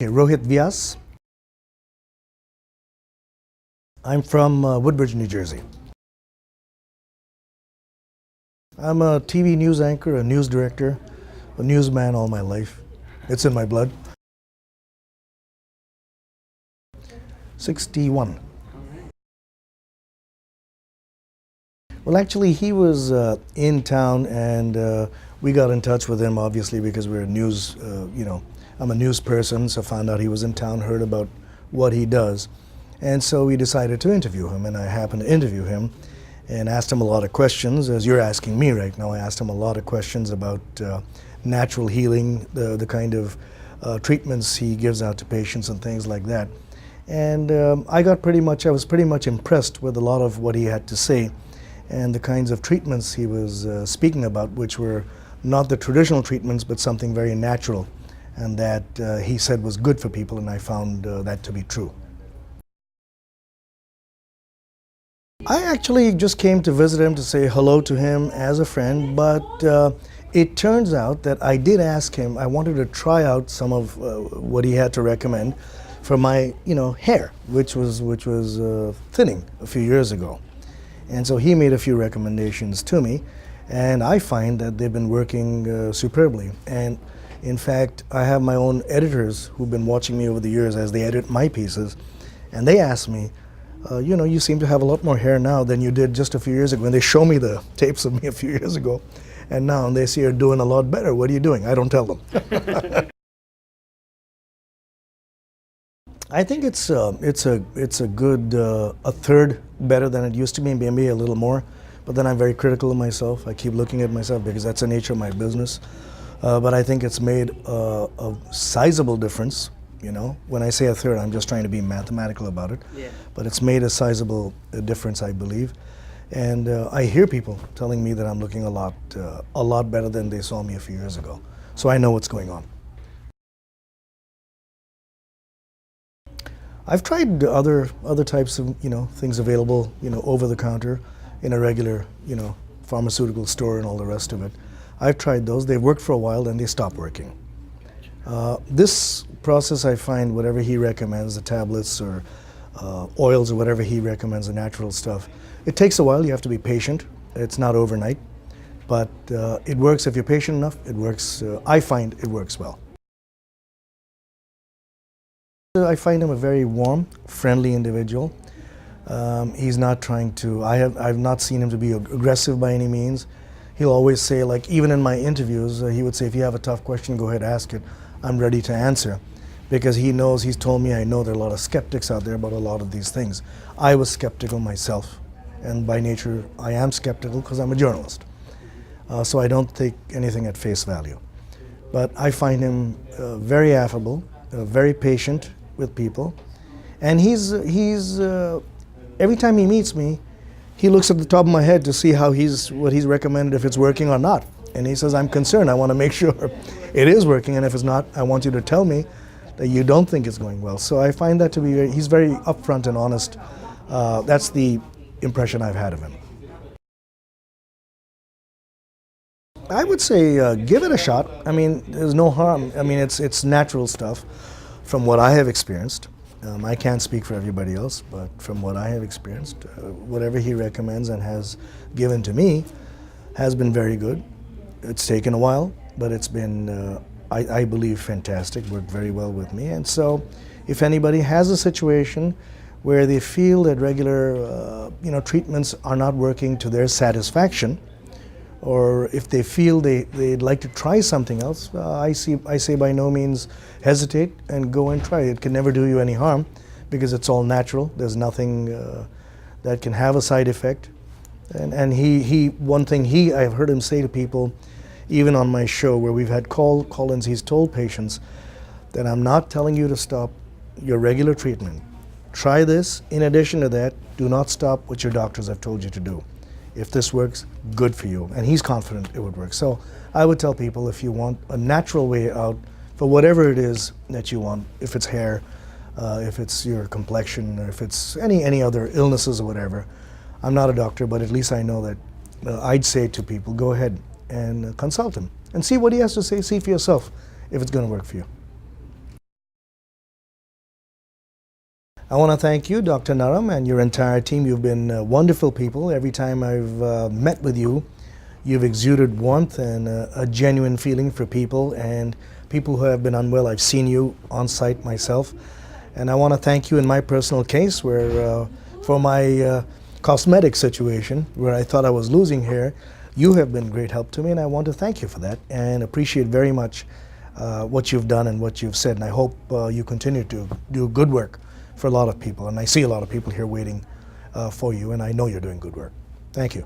Okay, Rohit Vyas. I'm from Woodbridge, New Jersey. I'm a TV news anchor, a news director, a newsman all my life. It's in my blood. 61. Well, actually, he was in town, and we got in touch with him, obviously, because we're a news, I'm a news person, so found out he was in town, heard about what he does. And so we decided to interview him, and I happened to interview him and asked him a lot of questions, as you're asking me right now. I asked him a lot of questions about natural healing, the kind of treatments he gives out to patients and things like that. And I was pretty much impressed with a lot of what he had to say and the kinds of treatments he was speaking about, which were not the traditional treatments, but something very natural, and that he said was good for people, and I found that to be true. I actually just came to visit him to say hello to him as a friend, but it turns out that I did ask him, I wanted to try out some of what he had to recommend for my hair, which was thinning a few years ago. And so he made a few recommendations to me, and I find that they've been working superbly. And in fact, I have my own editors who've been watching me over the years as they edit my pieces, and they ask me, you seem to have a lot more hair now than you did just a few years ago. And they show me the tapes of me a few years ago, and now they see you're doing a lot better. What are you doing? I don't tell them. I think it's a good a third better than it used to be, maybe a little more. But then I'm very critical of myself. I keep looking at myself because that's the nature of my business. But I think it's made a sizable difference. When I say a third, I'm just trying to be mathematical about it. Yeah. But it's made a sizable difference, I believe. And I hear people telling me that I'm looking a lot better than they saw me a few years ago. So I know what's going on. I've tried other types of things available over the counter in a regular pharmaceutical store and all the rest of it. I've tried those. They worked for a while, then they stopped working. This process, I find, whatever he recommends, the tablets or oils or whatever he recommends, the natural stuff, it takes a while. You have to be patient. It's not overnight, but it works if you're patient enough. It works. I find it works well. I find him a very warm, friendly individual. He's not trying to, I've not seen him to be aggressive by any means. He'll always say, like, even in my interviews, he would say, if you have a tough question, go ahead, ask it. I'm ready to answer. Because he knows, he's told me, I know there are a lot of skeptics out there about a lot of these things. I was skeptical myself, and by nature, I am skeptical because I'm a journalist. So I don't take anything at face value. But I find him very affable, very patient with people, and he's every time he meets me, he looks at the top of my head to see what he's recommended, if it's working or not. And he says, I'm concerned. I want to make sure it is working, and if it's not, I want you to tell me that you don't think it's going well. So I find that to be he's very upfront and honest. That's the impression I've had of him. I would say give it a shot. I mean, there's no harm. I mean, it's natural stuff. From what I have experienced, I can't speak for everybody else, but from what I have experienced, whatever he recommends and has given to me has been very good. It's taken a while, but it's been, I believe, fantastic, worked very well with me. And so if anybody has a situation where they feel that regular treatments are not working to their satisfaction, or if they feel they'd like to try something else, I say by no means hesitate and go and try. It can never do you any harm because it's all natural. There's nothing that can have a side effect. And one thing I've heard him say to people, even on my show where we've had call-ins, he's told patients that I'm not telling you to stop your regular treatment. Try this. In addition to that, do not stop what your doctors have told you to do. If this works, good for you. And he's confident it would work. So I would tell people, if you want a natural way out for whatever it is that you want, if it's hair, if it's your complexion, or if it's any other illnesses or whatever. I'm not a doctor, but at least I know that I'd say to people, go ahead and consult him and see what he has to say. See for yourself if it's going to work for you. I want to thank you, Dr. Naram, and your entire team. You've been wonderful people. Every time I've met with you, you've exuded warmth and a genuine feeling for people and people who have been unwell. I've seen you on site myself. And I want to thank you in my personal case where for my cosmetic situation where I thought I was losing hair, you have been great help to me, and I want to thank you for that and appreciate very much what you've done and what you've said. And I hope you continue to do good work for a lot of people. And I see a lot of people here waiting for you, and I know you're doing good work. Thank you.